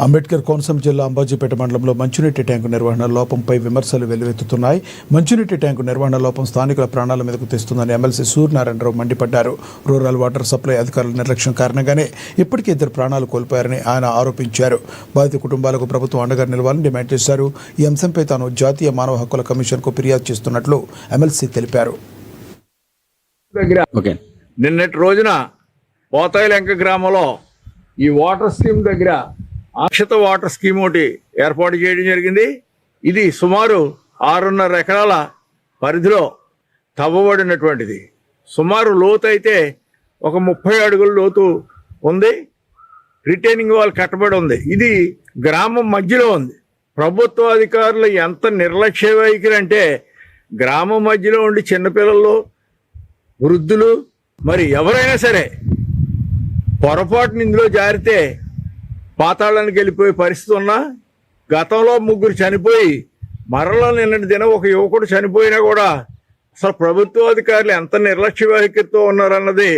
అంబేద్కర్ కోనసీమ జిల్లా అంబాజీపేట మండలంలో మంచినీటి ట్యాంకు నిర్వహణ లోపంపై విమర్శలు వెల్లువెత్తుతున్నాయి. మంచినీటి ట్యాంకు నిర్వహణ లోపం స్థానికుల ప్రాణాల మీదకు తెస్తుందని ఎమ్మెల్సీ సూర్యనారాయణరావు మండిపడ్డారు. రూరల్ వాటర్ సప్లై అధికారుల నిర్లక్ష్యం కారణంగానే ఇప్పటికే 2 ప్రాణాలు కోల్పోయారని ఆయన ఆరోపించారు. బాధిత కుటుంబాలకు ప్రభుత్వం అండగా నిలవాలని డిమాండ్ చేశారు. ఈ అంశంపై తాను జాతీయ మానవ హక్కుల కమిషన్కు ఫిర్యాదు చేస్తున్నట్లు ఎమ్మెల్సీ తెలిపారు. నిన్నటి రోజున పోతాయిలంక గ్రామంలో ఈ వాటర్ స్కీమ్ దగ్గర అక్షత వాటర్ స్కీమ్ ఒకటి ఏర్పాటు చేయడం జరిగింది. ఇది సుమారు 6.5 ఎకరాల పరిధిలో తవ్వబడినటువంటిది. సుమారు లోతు అయితే ఒక 30 అడుగుల లోతు ఉంది. రిటైనింగ్ వాల్ కట్టబడి ఉంది. ఇది గ్రామం మధ్యలో ఉంది. ప్రభుత్వ అధికారులు ఎంత నిర్లక్ష్య వైఖరి అంటే, గ్రామం మధ్యలో ఉండి చిన్నపిల్లలు, వృద్ధులు, మరి ఎవరైనా సరే పొరపాటున ఇందులో జారితే పాతాళానికి వెళ్ళిపోయే పరిస్థితి ఉన్నా, గతంలో 3 చనిపోయి మరలా నిన్నటి దినం ఒక యువకుడు చనిపోయినా కూడా అసలు ప్రభుత్వ అధికారులు ఎంత నిర్లక్ష్య వైఖరితో ఉన్నారన్నది